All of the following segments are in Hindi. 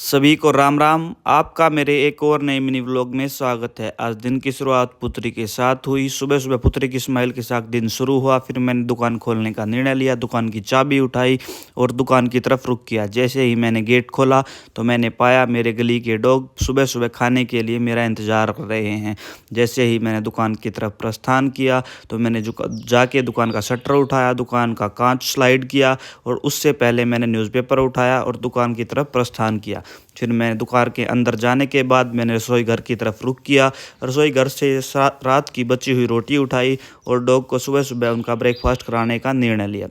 सभी को राम राम। आपका मेरे एक और नए मिनी व्लॉग में स्वागत है। आज दिन की शुरुआत पुत्री के साथ हुई। सुबह सुबह पुत्री की स्माइल के साथ दिन शुरू हुआ। फिर मैंने दुकान खोलने का निर्णय लिया, दुकान की चाबी उठाई और दुकान की तरफ रुख किया। जैसे ही मैंने गेट खोला तो मैंने पाया मेरे गली के डॉग सुबह सुबह खाने के लिए मेरा इंतज़ार कर रहे हैं। जैसे ही मैंने दुकान की तरफ प्रस्थान किया तो मैंने जाके दुकान का शटर उठाया, दुकान का कांच स्लाइड किया और उससे पहले मैंने न्यूज़पेपर उठाया और दुकान की तरफ प्रस्थान किया। फिर मैं दुकान के अंदर जाने के बाद मैंने रसोई घर की तरफ रुख किया। रसोई घर से रात की बची हुई रोटी उठाई और डॉग को सुबह सुबह उनका ब्रेकफास्ट कराने का निर्णय लिया।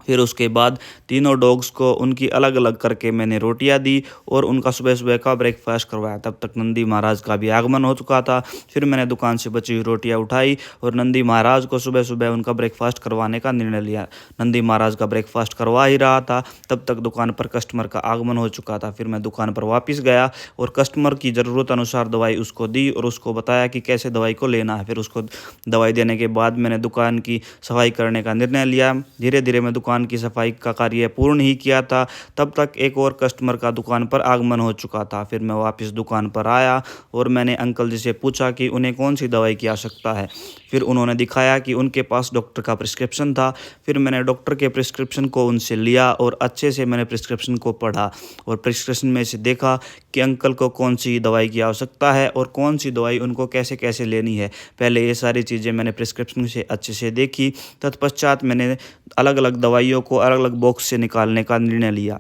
फिर उसके बाद तीनों डॉग्स को उनकी अलग अलग करके मैंने रोटियां दी और उनका सुबह सुबह का ब्रेकफास्ट करवाया। तब तक नंदी महाराज का भी आगमन हो चुका था। फिर मैंने दुकान से बची हुई रोटियां उठाई और नंदी महाराज को सुबह सुबह उनका ब्रेकफास्ट करवाने का निर्णय लिया। नंदी महाराज का ब्रेकफास्ट करवा ही रहा था, तब तक दुकान पर कस्टमर का आगमन हो चुका था। फिर मैं दुकान पर वापस गया और कस्टमर की ज़रूरत अनुसार दवाई उसको दी और उसको बताया कि कैसे दवाई को लेना है। फिर उसको दवाई देने के बाद मैंने दुकान की सफाई करने का निर्णय लिया। धीरे धीरे मैं दुकान की सफाई का कार्य पूर्ण ही किया था, तब तक एक और कस्टमर का दुकान पर आगमन हो चुका था। फिर मैं वापस दुकान पर आया और मैंने अंकल जी से पूछा कि उन्हें कौन सी दवाई की आवश्यकता है। फिर उन्होंने दिखाया कि उनके पास डॉक्टर का प्रिस्क्रिप्शन था। फिर मैंने डॉक्टर के प्रिस्क्रिप्शन को उनसे लिया और अच्छे से मैंने प्रिस्क्रिप्शन को पढ़ा और प्रिस्क्रिप्शन में से देखा कि अंकल को कौन सी दवाई की आवश्यकता है और कौन सी दवाई उनको कैसे कैसे लेनी है। पहले ये सारी चीज़ें मैंने प्रिस्क्रिप्शन से अच्छे से देखी। तत्पश्चात मैंने अलग अलग दवाइयों को अलग अलग बॉक्स से निकालने का निर्णय लिया।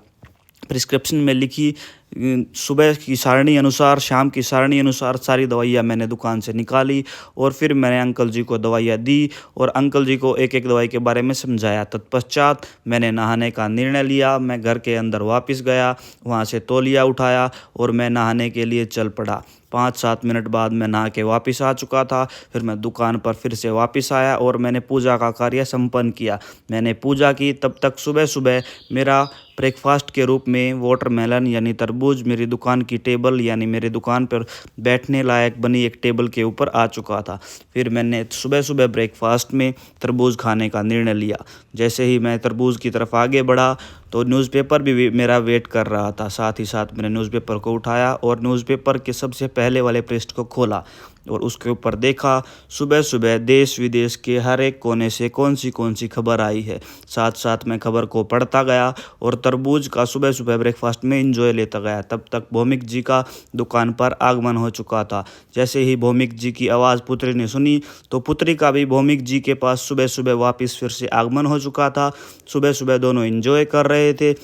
प्रिस्क्रिप्शन में लिखी सुबह की सारणी अनुसार, शाम की सारणी अनुसार सारी दवाइयाँ मैंने दुकान से निकाली और फिर मैंने अंकल जी को दवाइयाँ दी और अंकल जी को एक एक दवाई के बारे में समझाया। तत्पश्चात मैंने नहाने का निर्णय लिया। मैं घर के अंदर वापस गया, वहाँ से तौलिया उठाया और मैं नहाने के लिए चल पड़ा। 5-7 मिनट बाद मैं नहा के वापस आ चुका था। फिर मैं दुकान पर फिर से वापस आया और मैंने पूजा का कार्य संपन्न किया। मैंने पूजा की, तब तक सुबह सुबह मेरा ब्रेकफास्ट के रूप में वाटरमेलन यानी तरबूज मेरी दुकान की टेबल यानी मेरी दुकान पर बैठने लायक बनी एक टेबल के ऊपर आ चुका था। फिर मैंने सुबह सुबह ब्रेकफास्ट में तरबूज खाने का निर्णय लिया। जैसे ही मैं तरबूज की तरफ आगे बढ़ा तो न्यूज़पेपर भी मेरा वेट कर रहा था। साथ ही साथ मैंने न्यूज़पेपर को उठाया और न्यूज़पेपर के सबसे पहले वाले पृष्ठ को खोला और उसके ऊपर देखा सुबह सुबह देश विदेश के हर एक कोने से कौन सी खबर आई है। साथ साथ मैं खबर को पढ़ता गया और तरबूज का सुबह सुबह ब्रेकफास्ट में एंजॉय लेता गया। तब तक भौमिक जी का दुकान पर आगमन हो चुका था। जैसे ही भौमिक जी की आवाज़ पुत्री ने सुनी तो पुत्री का भी भौमिक जी के पास सुबह सुबह वापस फिर से आगमन हो चुका था। सुबह सुबह दोनों एंजॉय कर रहे थे।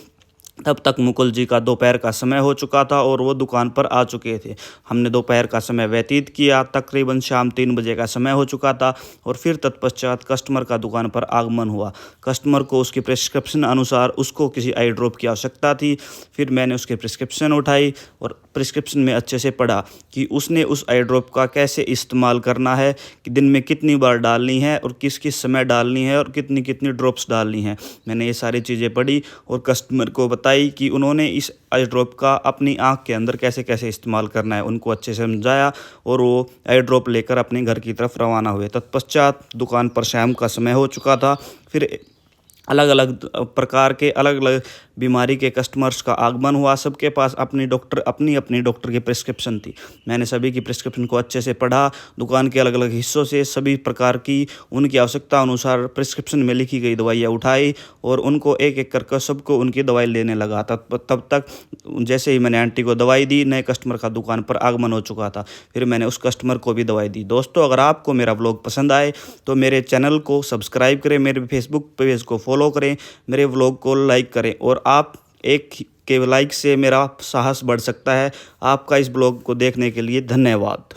तब तक मुकुल जी का दोपहर का समय हो चुका था और वो दुकान पर आ चुके थे। हमने दोपहर का समय व्यतीत किया। तकरीबन शाम 3 बजे का समय हो चुका था और फिर तत्पश्चात कस्टमर का दुकान पर आगमन हुआ। कस्टमर को उसकी प्रिस्क्रिप्शन अनुसार उसको किसी आई ड्रॉप की आवश्यकता थी। फिर मैंने उसकी प्रिस्क्रिप्शन उठाई और प्रिस्क्रिप्शन में अच्छे से पढ़ा कि उसने उस आई ड्रॉप का कैसे इस्तेमाल करना है, कि दिन में कितनी बार डालनी है और किस किस समय डालनी है और कितनी कितनी ड्रॉप्स डालनी है। मैंने ये सारी चीज़ें पढ़ी और कस्टमर को बताई कि उन्होंने इस आई ड्रॉप का अपनी आँख के अंदर कैसे कैसे इस्तेमाल करना है। उनको अच्छे से समझाया और वो आई ड्रॉप लेकर अपने घर की तरफ रवाना हुए। तत्पश्चात दुकान पर शाम का समय हो चुका था। फिर अलग अलग प्रकार के अलग अलग बीमारी के कस्टमर्स का आगमन हुआ। सबके पास अपनी अपनी डॉक्टर की प्रिस्क्रिप्शन थी। मैंने सभी की प्रिस्क्रिप्शन को अच्छे से पढ़ा। दुकान के अलग अलग हिस्सों से सभी प्रकार की उनकी आवश्यकता अनुसार प्रिस्क्रिप्शन में लिखी गई दवाइयाँ उठाई और उनको एक एक करके सबको उनकी दवाई लेने लगा। तब तक जैसे ही मैंने आंटी को दवाई दी, नए कस्टमर का दुकान पर आगमन हो चुका था। फिर मैंने उस कस्टमर को भी दवाई दी। दोस्तों, अगर आपको मेरा व्लॉग पसंद आए तो मेरे चैनल को सब्सक्राइब करें, मेरे फेसबुक पेज को फॉलो करें, मेरे व्लॉग को लाइक करें और आप एक के लाइक से मेरा साहस बढ़ सकता है। आपका इस ब्लॉग को देखने के लिए धन्यवाद।